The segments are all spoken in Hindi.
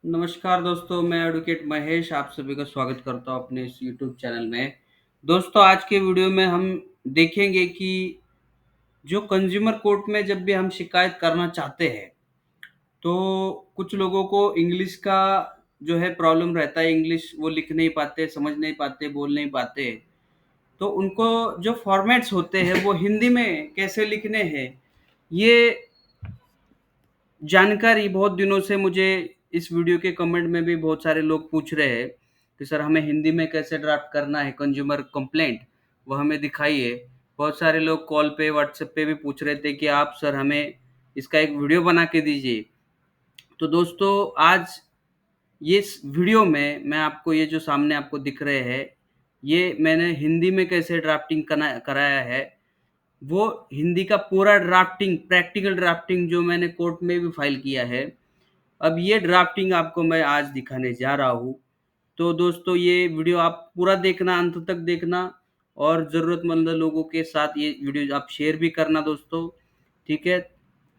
नमस्कार दोस्तों, मैं एडवोकेट महेश आप सभी का स्वागत करता हूँ अपने इस यूट्यूब चैनल में। दोस्तों, आज के वीडियो में हम देखेंगे कि जो कंज्यूमर कोर्ट में जब भी हम शिकायत करना चाहते हैं, तो कुछ लोगों को इंग्लिश का जो है प्रॉब्लम रहता है, इंग्लिश वो लिख नहीं पाते, समझ नहीं पाते, बोल नहीं पाते। तो उनको जो फॉर्मेट्स होते हैं, वो हिंदी में कैसे लिखने हैं, ये जानकारी बहुत दिनों से मुझे इस वीडियो के कमेंट में भी बहुत सारे लोग पूछ रहे हैं कि सर हमें हिंदी में कैसे ड्राफ्ट करना है कंज्यूमर कंप्लेंट, वो हमें दिखाइए। बहुत सारे लोग कॉल पे व्हाट्सएप पे भी पूछ रहे थे कि आप सर हमें इसका एक वीडियो बना के दीजिए। तो दोस्तों, आज ये इस वीडियो में मैं आपको ये जो सामने आपको दिख रहे हैं, ये मैंने हिंदी में कैसे ड्राफ्टिंग कराया है, वो हिंदी का पूरा ड्राफ्टिंग, प्रैक्टिकल ड्राफ्टिंग जो मैंने कोर्ट में भी फाइल किया है। अब ये ड्राफ्टिंग आपको मैं आज दिखाने जा रहा हूँ। तो दोस्तों, ये वीडियो आप पूरा देखना, अंत तक देखना और ज़रूरतमंद लोगों के साथ ये वीडियो आप शेयर भी करना दोस्तों, ठीक है?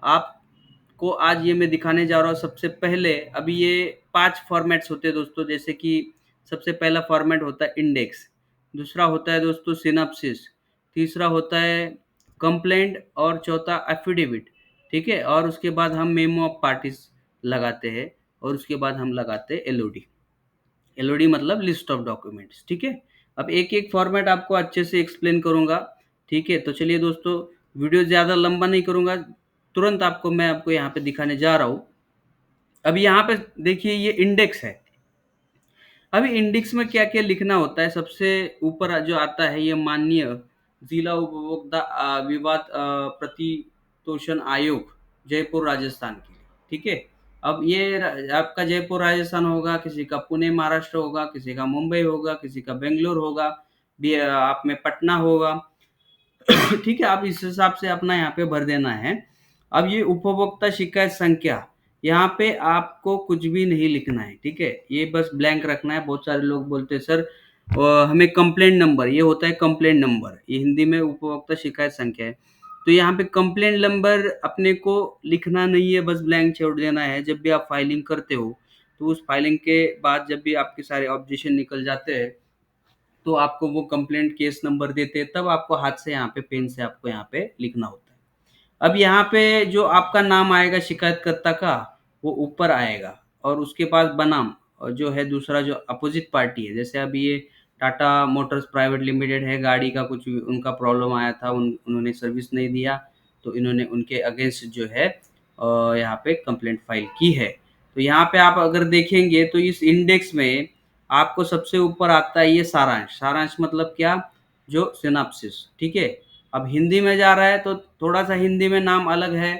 आपको आज ये मैं दिखाने जा रहा हूँ सबसे पहले। अभी ये 5 फॉर्मेट्स होते हैं दोस्तों, जैसे कि सबसे पहला फॉर्मेट होता है इंडेक्स, दूसरा होता है दोस्तों सिनॉप्सिस, तीसरा होता है कंप्लेंट और चौथा एफिडेविट, ठीक है? और उसके बाद हम मेमो ऑफ पार्टीज लगाते हैं और उसके बाद हम लगाते हैं एलओडी। एलओडी मतलब लिस्ट ऑफ डॉक्यूमेंट्स, ठीक है? अब एक-एक फॉर्मेट आपको अच्छे से एक्सप्लेन करूँगा, ठीक है? तो चलिए दोस्तों, वीडियो ज़्यादा लंबा नहीं करूँगा, तुरंत मैं आपको यहाँ पे दिखाने जा रहा हूँ। अब यहाँ पे देखिए ये इंडेक्स है। अभी इंडेक्स में क्या-क्या लिखना होता है, सबसे ऊपर जो आता है ये माननीय जिला उपभोक्ता विवाद प्रतितोषण आयोग, जयपुर राजस्थान के लिए, ठीक है? अब ये आपका जयपुर राजस्थान होगा, किसी का पुणे महाराष्ट्र होगा, किसी का मुंबई होगा, किसी का बेंगलोर होगा, आप में पटना होगा। ठीक है, आप इस हिसाब से अपना यहाँ पे भर देना है। अब ये उपभोक्ता शिकायत संख्या, यहाँ पे आपको कुछ भी नहीं लिखना है, ठीक है? ये बस ब्लैंक रखना है। बहुत सारे लोग बोलते हैं सर हमें कंप्लेंट नंबर, ये होता है कंप्लेंट नंबर, ये हिंदी में उपभोक्ता शिकायत संख्या है। तो यहाँ पे कंप्लेंट नंबर अपने को लिखना नहीं है, बस ब्लैंक छोड़ देना है। जब भी आप फाइलिंग करते हो, तो उस फाइलिंग के बाद जब भी आपके सारे ऑब्जेक्शन निकल जाते हैं, तो आपको वो कंप्लेंट केस नंबर देते हैं, तब आपको हाथ से यहाँ पे पेन से आपको यहाँ पे लिखना होता है। अब यहाँ पे जो आपका नाम आएगा शिकायतकर्ता का, वो ऊपर आएगा और उसके बाद बनाम और जो है दूसरा जो अपोजिट पार्टी है, जैसे अभी ये टाटा मोटर्स प्राइवेट लिमिटेड है, गाड़ी का कुछ उनका प्रॉब्लम आया था, उन्होंने सर्विस नहीं दिया, तो इन्होंने उनके अगेंस्ट जो है यहाँ पे कंप्लेंट फाइल की है। तो यहाँ पे आप अगर देखेंगे तो इस इंडेक्स में आपको सबसे ऊपर आता है ये सारांश। सारांश मतलब क्या? जो सिनॉप्सिस, ठीक है? अब हिंदी में जा रहा है तो थोड़ा-सा हिंदी में नाम अलग है,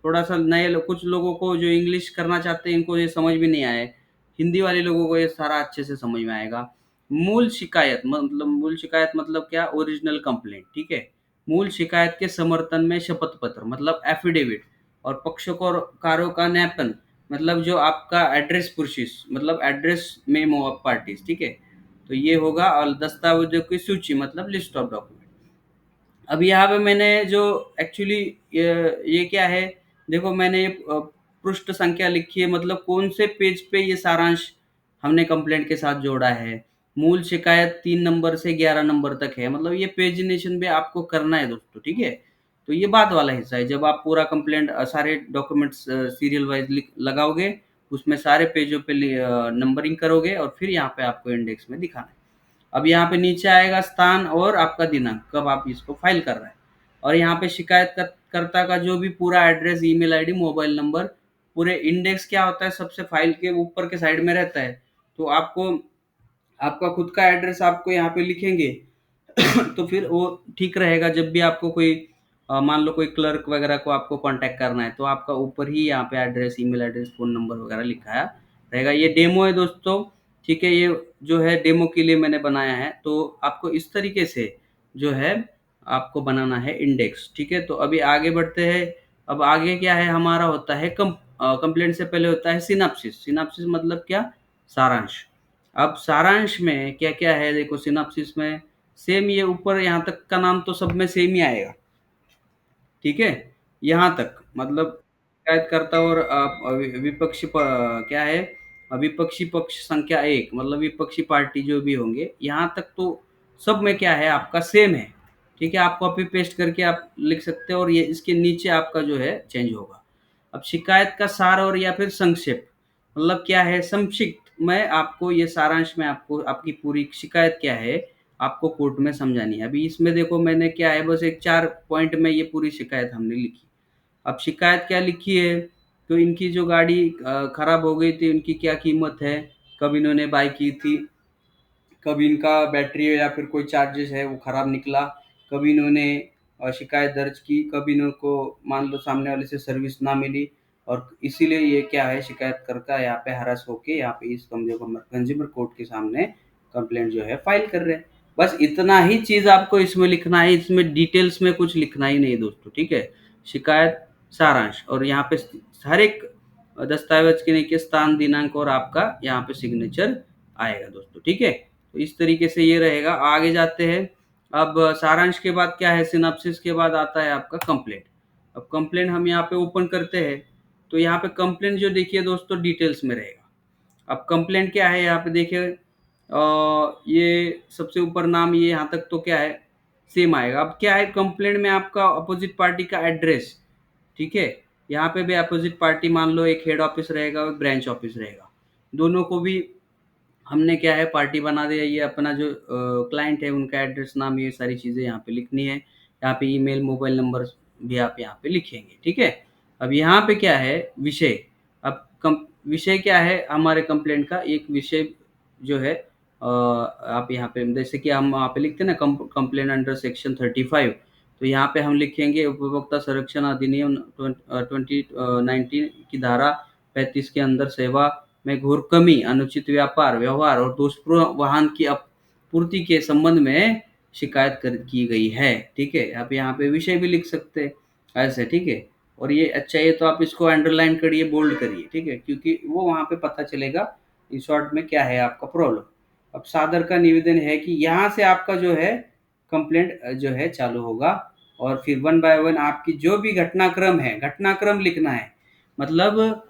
थोड़ा-सा नए लो कुछ लोगों को जो इंग्लिश करना चाहते हैं, इनको ये समझ भी नहीं आए। हिंदी वाले लोगों को ये सारा अच्छे से समझ में आएगा। मूल शिकायत मतलब क्या? ओरिजिनल कंप्लेंट, ठीक है? मूल शिकायत के समर्थन में शपथ पत्र मतलब एफिडेविट और पक्षकारों का ज्ञापन मतलब जो आपका एड्रेस प्रोसीस मतलब एड्रेस मेमो ऑफ पार्टीज, ठीक है? तो ये होगा और दस्तावेजों की सूची मतलब लिस्ट ऑफ डॉक्यूमेंट। अब यहाँ पे मैंने जो एक्चुअली ये क्या है, देखो मैंने ये पृष्ठ संख्या लिखी है, मतलब कौन से पेज पे ये सारांश हमने कंप्लेंट के साथ जोड़ा है। मूल शिकायत 3 नंबर से 11 नंबर तक है, मतलब ये पेजिनेशन भी आपको करना है दोस्तों, ठीक है? तो ये बाद वाला हिस्सा है, जब आप पूरा कंप्लेंट सारे डॉक्यूमेंट्स सीरियल वाइज़ लगाओगे, उसमें सारे पेजों पे नंबरिंग करोगे और फिर यहाँ पे आपको इंडेक्स में दिखाना है। अब यहाँ पे नीचे आएगा स्थान और आपका दिनांक, कब आप इसको फाइल कर रहे हैं। और यहाँ पे कर्ता का जो भी पूरा address, email ID, mobile number, पूरे इंडेक्स क्या होता है सबसे फाइल के ऊपर के साइड में रहता है। तो आपको आपका खुद का एड्रेस आपको यहाँ पे लिखेंगे तो फिर वो ठीक रहेगा। जब भी आपको कोई मान लो कोई क्लर्क वगैरह को आपको कांटेक्ट करना है, तो आपका ऊपर ही यहाँ पे address, email address, phone number वगैरह लिखाया रहेगा। ये डेमो है दोस्तों, ठीक है? ये जो है डेमो के लिए मैंने बनाया है। तो आपको इस तरीके से जो है आपको बनाना है इंडेक्स, ठीक है? तो अभी आगे बढ़ते हैं। अब आगे क्या है हमारा होता है कंप्लेंट से पहले होता है सिनॉप्सिस। सिनॉप्सिस मतलब क्या? सारांश। अब सारांश में क्या-क्या है देखो, सिनॉप्सिस में सेम ये ऊपर यहाँ तक का नाम तो सब में सेम ही आएगा, ठीक है? यहाँ तक मतलब शिकायतकर्ता और विपक्षी क्या है विपक्षी पक्ष संख्या 1 मतलब विपक्षी पार्टी जो भी होंगे, यहाँ तक तो सब में क्या है आपका सेम है, ठीक है? आप कॉपी पेस्ट करके आप लिख सकते हो और ये इसके नीचे आपका जो है चेंज होगा। अब शिकायत का सार और या फिर संक्षेप, मतलब क्या है संक्षिप्त में आपको ये सारांश में आपको आपकी पूरी शिकायत क्या है, आपको कोर्ट में समझानी है। अभी इसमें देखो मैंने क्या है बस एक 4 पॉइंट में ये पूरी शिकायत हमने लिखी। अब शिकायत क्या लिखी है, तो इनकी जो गाड़ी खराब हो गई थी, उनकी क्या कीमत है, कब इन्होंने बाय की थी, कब इनका बैटरी या फिर कोई चार्जेस है वो खराब निकला, कब इन्होंने शिकायत दर्ज की, कब इनको मान लो सामने वाले से सर्विस ना मिली और इसीलिए ये क्या है शिकायत करता है यहाँ पे हरास होके यहाँ पे इस कंज्यूमर कोर्ट के सामने कंप्लेंट जो है फाइल कर रहे हैं। बस इतना ही चीज़ आपको इसमें लिखना है, इसमें डिटेल्स में कुछ लिखना ही नहीं दोस्तों, ठीक है? शिकायत सारांश और यहाँ पे हर एक दस्तावेज के नीचे स्थान, दिनांक और आपका यहाँ पे सिग्नेचर आएगा दोस्तों, ठीक है? तो इस तरीके से ये रहेगा। आगे जाते हैं। अब सारांश के बाद क्या है, सिनॉप्सिस के बाद आता है आपका कंप्लेंट। अब कंप्लेंट हम यहाँ पे ओपन करते हैं, तो यहाँ पे कंप्लेंट जो देखिए दोस्तों डिटेल्स में रहेगा। अब कंप्लेंट क्या है यहाँ पे देखिए, ये सबसे ऊपर नाम, ये यहाँ तक तो क्या है सेम आएगा। अब क्या है कंप्लेंट में आपका अपोजिट पार्टी का एड्रेस, ठीक है? यहाँ पे भी अपोजिट पार्टी मान लो एक हेड ऑफिस रहेगा और ब्रांच ऑफिस रहेगा, दोनों को भी हमने क्या है पार्टी बना दिया। ये अपना जो क्लाइंट है उनका एड्रेस, नाम, ये सारी चीज़ें यहाँ पे लिखनी है। यहाँ पे ईमेल, मोबाइल नंबर भी आप यहाँ पे लिखेंगे, ठीक है? अब यहाँ पे क्या है विषय, अब विषय क्या है हमारे कंप्लेंट का, एक विषय जो है आप यहाँ पे जैसे कि हम वहाँ पे लिखते हैं ना कंप्लेंट अंडर सेक्शन 35, तो यहाँ पे हम लिखेंगे उपभोक्ता संरक्षण अधिनियम 2019 की धारा 35 के अंदर सेवा में घोर कमी, अनुचित व्यापार व्यवहार और दोषपूर्ण वाहन की पूर्ति के संबंध में शिकायत की गई है, ठीक है? आप यहाँ पे विषय भी लिख सकते हैं ऐसे, ठीक है? और ये अच्छा है तो आप इसको अंडरलाइन करिए, बोल्ड करिए, ठीक है? क्योंकि वो वहाँ पे पता चलेगा इन शॉर्ट में क्या है आपका प्रॉब्लम। अब सादर का निवेदन है कि यहाँ से आपका जो है कंप्लेंट जो है चालू होगा और फिर वन बाय वन आपकी जो भी घटनाक्रम है, घटनाक्रम लिखना है। मतलब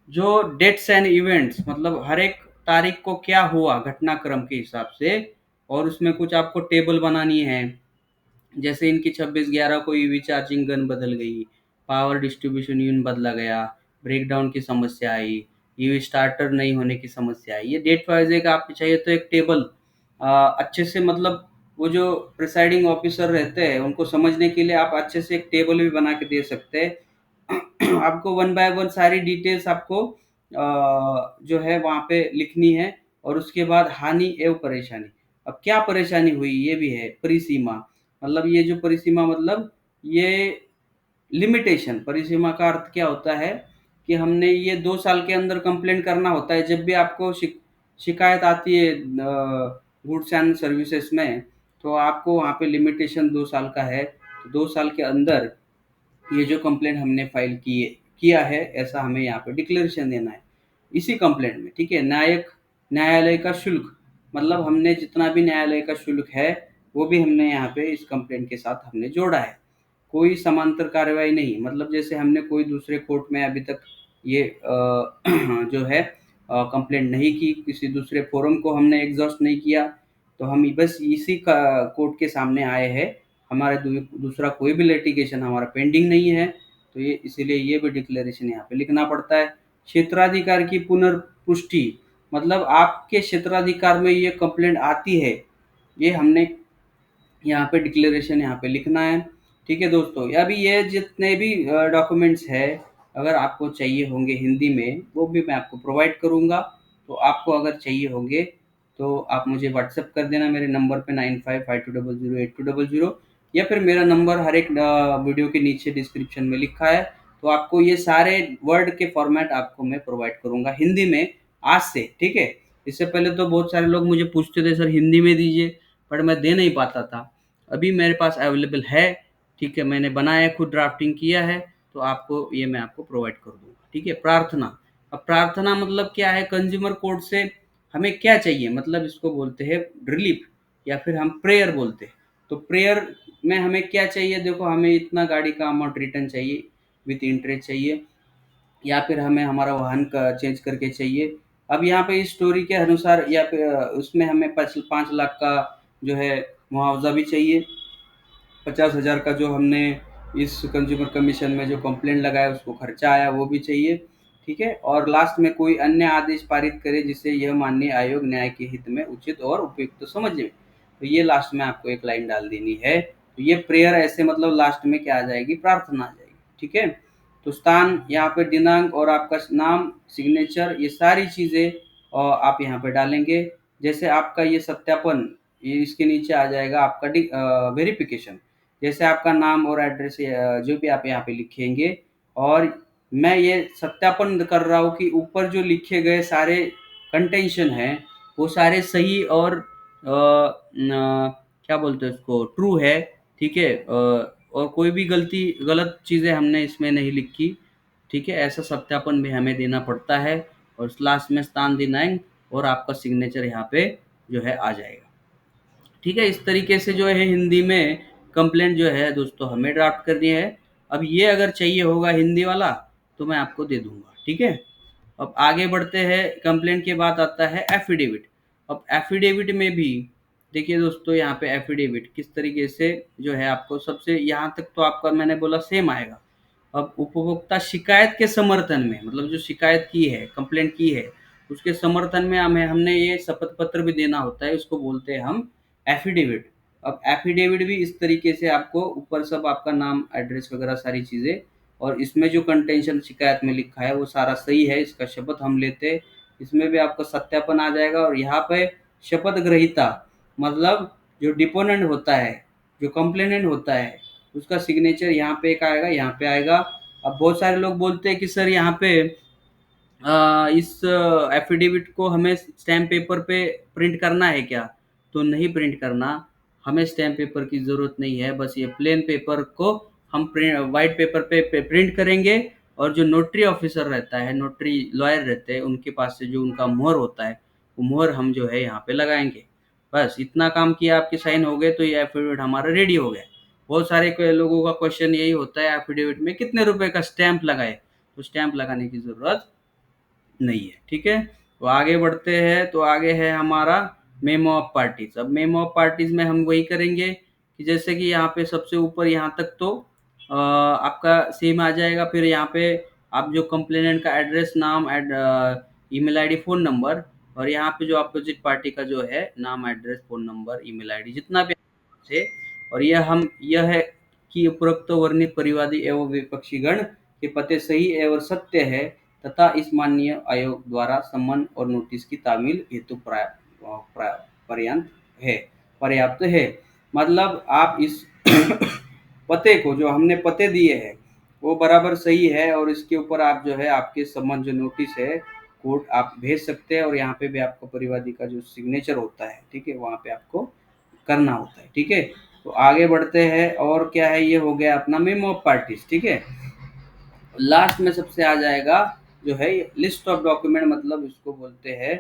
जो डेट्स एंड इवेंट्स, मतलब हर एक तारीख को क्या हुआ घटनाक्रम के हिसाब से, और उसमें कुछ आपको टेबल बनानी है। जैसे इनकी 26/11 को ईवी चार्जिंग गन बदल गई, पावर डिस्ट्रीब्यूशन यूनिट बदला गया, ब्रेकडाउन की समस्या आई, ईवी स्टार्टर नहीं होने की समस्या आई। ये डेट वाइज एक आपको चाहिए तो एक टेबल अच्छे से, मतलब वो जो प्रिसाइडिंग ऑफिसर रहते हैं उनको समझने के लिए आप अच्छे से एक टेबल भी बना के दे सकते हैं। आपको वन बाय वन सारी डिटेल्स आपको जो है वहाँ पे लिखनी है और उसके बाद हानि एवं परेशानी। अब क्या परेशानी हुई ये भी है, परिसीमा, मतलब ये जो परिसीमा मतलब ये लिमिटेशन, परिसीमा का अर्थ क्या होता है कि हमने ये 2 साल के अंदर कंप्लेंट करना होता है। जब भी आपको शिकायत आती है गुड्स एंड सर्विसेज में, तो आपको वहाँ पे लिमिटेशन 2 साल का है। तो 2 साल के अंदर ये जो कंप्लेंट हमने फाइल किया है ऐसा हमें यहाँ पे डिक्लेरेशन देना है इसी कंप्लेंट में, ठीक है? न्यायालय का शुल्क, मतलब हमने जितना भी न्यायालय का शुल्क है वो भी हमने यहाँ पे इस कंप्लेंट के साथ हमने जोड़ा है। कोई समांतर कार्रवाई नहीं, मतलब जैसे हमने कोई दूसरे कोर्ट में अभी तक ये जो है कंप्लेंट नहीं की, किसी दूसरे फोरम को हमने एग्जॉस्ट नहीं किया, तो हम बस इसी का कोर्ट के सामने आए हैं। हमारा दूसरा कोई भी लिटिगेशन हमारा पेंडिंग नहीं है, तो ये इसीलिए ये भी डिक्लेरेशन यहाँ पे लिखना पड़ता है। क्षेत्राधिकार की पुनर्पुष्टि, मतलब आपके क्षेत्राधिकार में ये कंप्लेंट आती है, ये हमने यहाँ पे डिक्लेरेशन यहाँ पे लिखना है, ठीक है दोस्तों? अभी ये जितने भी डॉक्यूमेंट्स है अगर आपको चाहिए होंगे हिंदी में वो भी मैं आपको प्रोवाइड करूँगा। तो आपको अगर चाहिए होंगे तो आप मुझे व्हाट्सएप कर देना मेरे नंबर पे 9552008200, या फिर मेरा नंबर हर एक वीडियो के नीचे डिस्क्रिप्शन में लिखा है। तो आपको ये सारे वर्ड के फॉर्मेट आपको मैं प्रोवाइड करूँगा हिंदी में आज से, ठीक है? इससे पहले तो बहुत सारे लोग मुझे पूछते थे सर हिंदी में दीजिए, पर मैं दे नहीं पाता था। अभी मेरे पास अवेलेबल है, ठीक है? मैंने बनाया है, खुद ड्राफ्टिंग किया है, तो आपको ये मैं आपको प्रोवाइड कर दूँगा, ठीक है? प्रार्थना, अब प्रार्थना मतलब क्या है, कंज्यूमर कोर्ट से हमें क्या चाहिए, मतलब इसको बोलते हैं रिलीफ या फिर हम प्रेयर बोलते हैं। तो प्रेयर में हमें क्या चाहिए, देखो हमें इतना गाड़ी का अमाउंट रिटर्न चाहिए विथ इंटरेस्ट चाहिए, या फिर हमें हमारा वाहन का चेंज करके चाहिए, अब यहाँ पे इस स्टोरी के अनुसार या फिर उसमें हमें 5 लाख का जो है मुआवजा भी चाहिए, 50,000 का जो हमने इस कंज्यूमर कमीशन में जो कंप्लेंट लगाया उसको खर्चा आया वो भी चाहिए, ठीक है। और लास्ट में कोई अन्य आदेश पारित करे जिसे यह माननीय आयोग न्याय के हित में उचित और उपयुक्त तो समझे, तो ये लास्ट में आपको एक लाइन डाल देनी है। तो ये प्रेयर ऐसे मतलब लास्ट में क्या आ जाएगी, प्रार्थना आ जाएगी, ठीक है। तो स्थान यहाँ पे दिनांक और आपका नाम, सिग्नेचर, ये सारी चीज़ें आप यहाँ पे डालेंगे। जैसे आपका ये सत्यापन, ये इसके नीचे आ जाएगा आपका वेरिफिकेशन। जैसे आपका नाम और एड्रेस जो भी आप यहाँ पे लिखेंगे, और मैं ये सत्यापन कर रहा हूँ कि ऊपर जो लिखे गए सारे कंटेंशन हैं वो सारे सही और क्या बोलते हैं उसको, ट्रू है, ठीक है। और कोई भी गलत चीज़ें हमने इसमें नहीं लिखी, ठीक है। ऐसा सत्यापन भी हमें देना पड़ता है। और लास्ट में स्थान दिनांक और आपका सिग्नेचर यहाँ पे जो है आ जाएगा, ठीक है। इस तरीके से जो है हिंदी में कंप्लेंट जो है दोस्तों हमें ड्राफ्ट करनी है। अब ये अगर चाहिए होगा हिंदी वाला तो मैं आपको दे दूंगा, ठीक है। अब आगे बढ़ते हैं, कंप्लेंट के बाद आता है एफिडेविट। अब एफिडेविट में भी देखिए दोस्तों, यहाँ पे एफिडेविट किस तरीके से जो है आपको सबसे यहाँ तक तो आपका मैंने बोला सेम आएगा। अब उपभोक्ता शिकायत के समर्थन में, मतलब जो शिकायत की है, कंप्लेंट की है, उसके समर्थन में हमें हमने ये शपथ पत्र भी देना होता है, उसको बोलते हैं हम एफिडेविट। अब एफिडेविट भी इस तरीके से आपको ऊपर सब आपका नाम, एड्रेस वगैरह सारी चीज़ें, और इसमें जो कंटेंशन शिकायत में लिखा है वो सारा सही है, इसका शपथ हम लेते हैं, इसमें भी आपका सत्यापन आ जाएगा। और यहाँ पे शपथ ग्रहीता मतलब जो डिपोनेंट होता है, जो कंप्लेनेंट होता है, उसका सिग्नेचर यहाँ पे एक आएगा, यहाँ पे आएगा। अब बहुत सारे लोग बोलते हैं कि सर यहाँ पे इस एफिडेविट को हमें स्टैम्प पेपर पे प्रिंट करना है क्या? तो नहीं प्रिंट करना, हमें स्टैम्प पेपर की ज़रूरत नहीं है। बस ये प्लेन पेपर को हम वाइट पेपर पे प्रिंट करेंगे, और जो नोटरी ऑफिसर रहता है, नोटरी लॉयर रहते हैं, उनके पास से जो उनका मोहर होता है, वो मोहर हम जो है यहाँ पे लगाएंगे। बस इतना काम किया, आपके साइन हो गए, तो ये एफिडेविट हमारा रेडी हो गया। बहुत सारे लोगों का क्वेश्चन यही होता है, एफिडेविट में कितने रुपए का स्टैम्प लगाए? तो स्टैम्प लगाने की ज़रूरत नहीं है, ठीक है। तो आगे बढ़ते हैं, तो आगे है हमारा मेमो ऑफ पार्टीज। अब मेमो ऑफ पार्टीज में हम वही करेंगे कि जैसे कि यहाँ पे सबसे ऊपर यहाँ तक तो आपका सेम आ जाएगा। फिर यहाँ पे आप जो कंप्लेनेंट का एड्रेस, नाम, ईमेल आईडी, फ़ोन नंबर, और यहाँ पे जो अपोजिट पार्टी का जो है नाम, address, phone number, email ID, जितना भी है। और यह है कि उपरोक्त वर्णित परिवादी एवं विपक्षी गण के पते सही एवं सत्य है तथा इस माननीय आयोग द्वारा सम्मन और नोटिस की तामील हेतु पर्याप्त है पर्याप्त है। मतलब आप इस पते को, जो हमने पते दिए हैं, वो बराबर सही है, और इसके ऊपर आप जो है आपके सम्मन जो नोटिस है, कोर्ट आप भेज सकते हैं। और यहाँ पे भी आपका परिवादी का जो सिग्नेचर होता है, ठीक है, वहाँ पे आपको करना होता है, ठीक है। तो आगे बढ़ते हैं, और क्या है, ये हो गया अपना मेमो ऑफ पार्टीज, ठीक है। लास्ट में सबसे आ जाएगा जो है लिस्ट ऑफ डॉक्यूमेंट, मतलब इसको बोलते हैं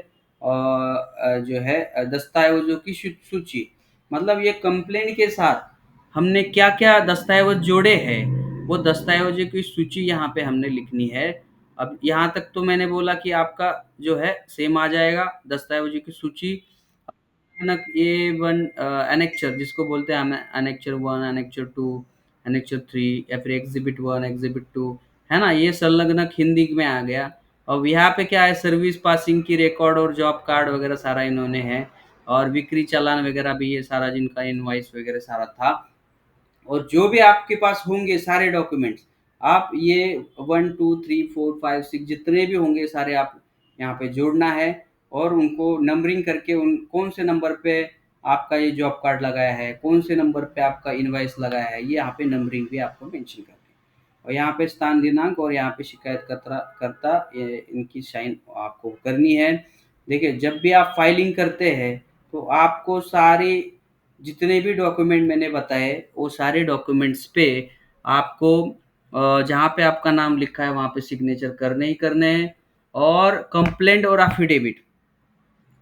जो है दस्तावेजों की सूची। मतलब ये कंप्लेंट के साथ हमने क्या क्या दस्तावेज जोड़े हैं, वो दस्तावेजों की सूची यहाँ पे हमने लिखनी है। अब यहाँ तक तो मैंने बोला कि आपका जो है सेम आ जाएगा, दस्तावेजों की सूची। अचानक ये वन एनेक्चर जिसको बोलते हैं हम, annexure one, annexure two, annexure three, या फिर एग्जिबिट वन, एग्जिबिट टू, है ना, ये संलग्नक हिंदी में आ गया। अब यहाँ पे क्या है, सर्विस पासिंग की रिकॉर्ड और जॉब कार्ड वगैरह सारा इन्होंने है, और बिक्री चालान वगैरह भी ये सारा, जिनका इनवाइस वगैरह सारा था। और जो भी आपके पास होंगे सारे डॉक्यूमेंट्स, आप ये 1 2 3 4 5 6 जितने भी होंगे सारे आप यहाँ पे जोड़ना है, और उनको नंबरिंग करके उन कौन से नंबर पे आपका ये जॉब कार्ड लगाया है, कौन से नंबर पे आपका इनवाइस लगाया है, ये यहाँ पे नंबरिंग भी आपको मेंशन करनी है। और यहाँ पे स्थान दिनांक और यहाँ पे शिकायत कर्ता कर्ता इनकी साइन आपको करनी है। देखिए, जब भी आप फाइलिंग करते हैं तो आपको सारे जितने भी डॉक्यूमेंट मैंने बताए, वो सारे डॉक्यूमेंट्स पे आपको जहाँ पे आपका नाम लिखा है वहाँ पे सिग्नेचर करने ही करने हैं। और कंप्लेंट और एफिडेविट,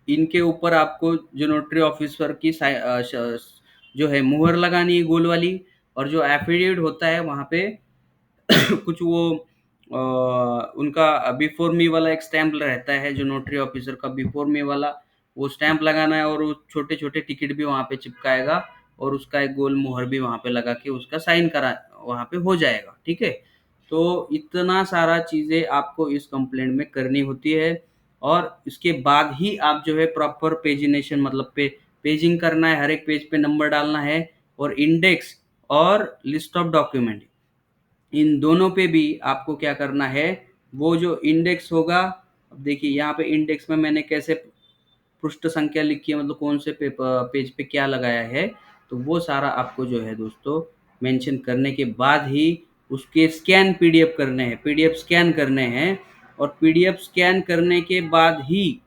इनके ऊपर आपको जो नोटरी ऑफिसर की जो है मुहर लगानी है गोल वाली। और जो एफिडेविट होता है वहाँ पे कुछ वो उनका बिफोर मी वाला एक स्टैम्प रहता है, जो नोटरी ऑफिसर का बिफोर मी वाला, वो स्टैम्प लगाना है और वो छोटे-छोटे टिकट भी वहाँ पे चिपकाएगा और उसका एक गोल मुहर भी वहाँ पे लगा के उसका साइन करा वहाँ पे हो जाएगा, ठीक है? तो इतना सारा चीज़ें आपको इस कंप्लेंट में करनी होती है और इसके बाद ही आप जो है प्रॉपर पेजिनेशन मतलब पेजिंग करना है, हर एक पेज पे नंबर डालना है और इंडेक्स और लिस्ट ऑफ डॉक्यूमेंट, इन दोनों पे भी आपको क्या करना है, वो जो इंडेक्स होगा, अब देखिए यहाँ पे इंडेक्स में मैंने कैसे पृष्ठ संख्या लिखी है, मतलब कौन से पेज पे क्या लगाया है, तो वो सारा आपको जो है दोस्तों मेंशन करने के बाद ही उसके स्कैन पीडीएफ करने हैं, पीडीएफ स्कैन करने हैं और पीडीएफ स्कैन करने के बाद ही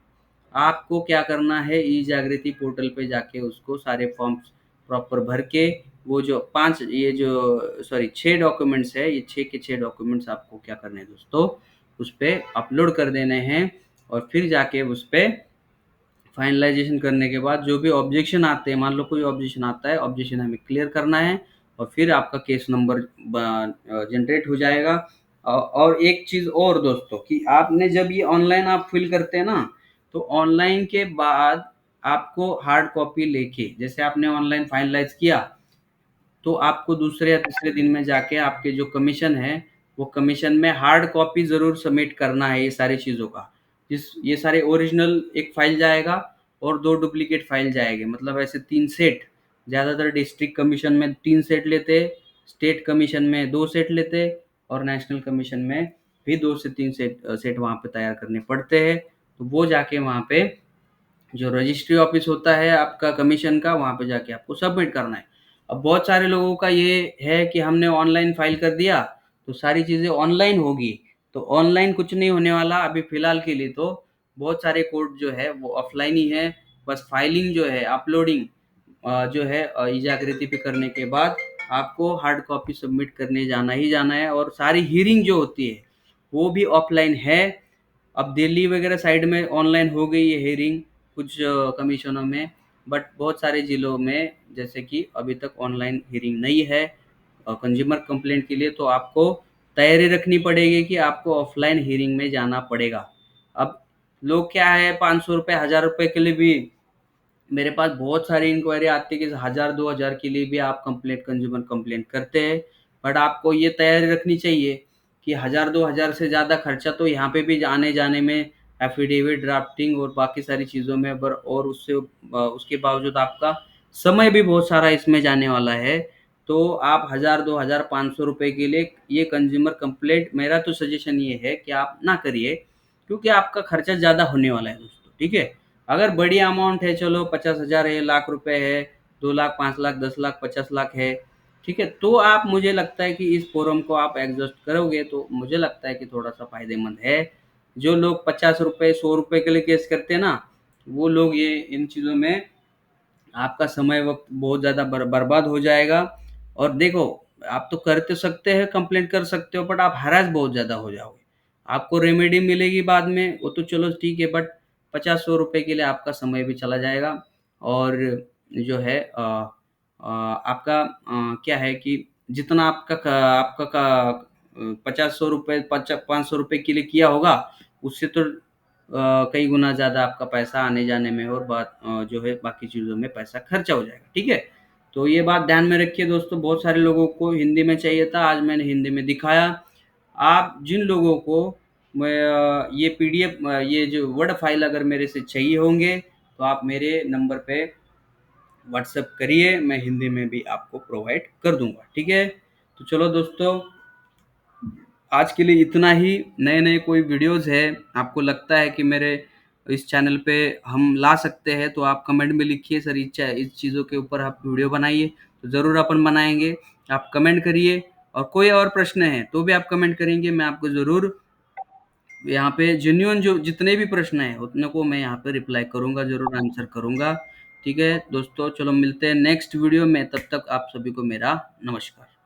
आपको क्या करना है, ई जागृति पोर्टल पे जाके उसको सारे फॉर्म्स प्रॉपर भर के, वो जो 5 ये जो सॉरी 6 डॉक्यूमेंट्स है, ये 6 के 6 डॉक्यूमेंट्स आपको क्या करने हैं दोस्तों, उस पे अपलोड कर देने हैं और फिर जाके उस पे फाइनलाइजेशन करने के बाद जो भी ऑब्जेक्शन आते हैं, मान लो कोई ऑब्जेक्शन आता है, ऑब्जेक्शन हमें क्लियर करना है और फिर आपका केस नंबर जनरेट हो जाएगा। और एक चीज़ और दोस्तों कि आपने जब ये ऑनलाइन आप फिल करते हैं ना, तो ऑनलाइन के बाद आपको हार्ड कॉपी लेके, जैसे आपने ऑनलाइन फाइनलाइज किया तो आपको दूसरे या तीसरे दिन में जाके आपके जो कमीशन है, वो कमीशन में हार्ड कॉपी ज़रूर सबमिट करना है ये सारी चीज़ों का। ये सारे ओरिजिनल एक फाइल जाएगा और 2 डुप्लीकेट फाइल जाएँगे, मतलब ऐसे 3 सेट। ज़्यादातर डिस्ट्रिक्ट कमीशन में 3 सेट लेते, स्टेट कमीशन में 2 सेट लेते और नेशनल कमीशन में भी 2 से 3 सेट वहाँ पे तैयार करने पड़ते हैं। तो वो जाके वहाँ पे जो रजिस्ट्री ऑफिस होता है आपका कमीशन का, वहाँ पे जाके आपको सबमिट करना है। अब बहुत सारे लोगों का ये है कि हमने ऑनलाइन फाइल कर दिया, तो सारी चीज़ें ऑनलाइन होगी, तो ऑनलाइन कुछ नहीं होने वाला अभी फ़िलहाल के लिए तो। बहुत सारे कोर्ट जो है वो ऑफ़लाइन ही है, बस फाइलिंग जो है अपलोडिंग जो है ई-जागृति पे करने के बाद आपको हार्ड कॉपी सबमिट करने जाना ही जाना है और सारी हियरिंग जो होती है, वो भी ऑफ़लाइन है। अब दिल्ली वगैरह साइड में ऑनलाइन हो गई है हियरिंग कुछ कमीशनों में, बट बहुत सारे ज़िलों में जैसे कि अभी तक ऑनलाइन हियरिंग नहीं है कंज्यूमर कंप्लेंट के लिए, तो आपको तैयारी रखनी पड़ेगी कि आपको ऑफलाइन हियरिंग में जाना पड़ेगा। अब लोग क्या है, 500 रुपए, 1000 रुपए के लिए भी मेरे पास बहुत सारी इंक्वायरी आती है कि 1000-2000 के लिए भी आप कंप्लेंट कंज्यूमर कंप्लेंट करते हैं। बट आपको ये तैयारी रखनी चाहिए कि 1000-2000 से ज़्यादा खर्चा तो यहाँ पे भी आने-जाने में, एफ़िडेविट ड्राफ्टिंग और बाकी सारी चीज़ों में बर और उसके बावजूद आपका समय भी बहुत सारा इसमें जाने वाला है। तो आप 1000, 2000, 500 रुपए के लिए ये कंज्यूमर कंप्लेंट, मेरा तो सजेशन ये है कि आप ना करिए, क्योंकि आपका खर्चा ज़्यादा होने वाला है दोस्तों, ठीक है? अगर बड़ी अमाउंट है, चलो 50,000 है, लाख रुपए है, 2 लाख, 5 लाख, 10 लाख, 50 लाख है, ठीक है? तो आप, मुझे लगता है कि इस फ़ोरम को आप एग्ज़ॉस्ट करोगे तो मुझे लगता है कि थोड़ा-सा फ़ायदेमंद है। जो लोग 50 रुपए, 100 रुपए के लिए केस करते हैं ना, वो लोग ये इन चीज़ों में आपका समय वक़्त बहुत ज़्यादा बर्बाद हो जाएगा। और देखो, आप तो कर तो सकते हैं, कंप्लेंट कर सकते हो, बट आप हैरेस बहुत ज़्यादा हो जाओगे। आपको रेमेडी मिलेगी बाद में, वो तो चलो ठीक है, बट 50-100 रुपए के लिए आपका समय भी चला जाएगा और जो है आपका क्या है कि जितना आपका 50-100 रुपए 500 रुपए के लिए किया होगा, उससे तो कई गुना ज़्यादा आपका पैसा आने-जाने में और जो है बाकी चीज़ों में पैसा खर्चा हो जाएगा, ठीक है? तो ये बात ध्यान में रखिए दोस्तों, बहुत सारे लोगों को हिंदी में चाहिए था, आज मैंने हिंदी में दिखाया। आप जिन लोगों को ये पीडीएफ ये जो वर्ड फ़ाइल अगर मेरे से चाहिए होंगे, तो आप मेरे नंबर पे व्हाट्सएप करिए, मैं हिंदी में भी आपको प्रोवाइड कर दूँगा, ठीक है? तो चलो दोस्तों, आज के लिए इतना ही। नए-नए कोई वीडियोज़ है, आपको लगता है कि मेरे इस चैनल पे हम ला सकते हैं, तो आप कमेंट में लिखिए सर इस चीज़ों के ऊपर आप वीडियो बनाइए, तो ज़रूर अपन बनाएँगे। आप कमेंट करिए और कोई और प्रश्न है, तो भी आप कमेंट करेंगे, मैं आपको ज़रूर यहाँ पे जेन्युइन जो जितने भी प्रश्न हैं, उतने को मैं यहाँ पे रिप्लाई करूँगा, ज़रूर आंसर करूँगा। ठीक है दोस्तों, चलो मिलते हैं नेक्स्ट वीडियो में, तब तक आप सभी को मेरा नमस्कार।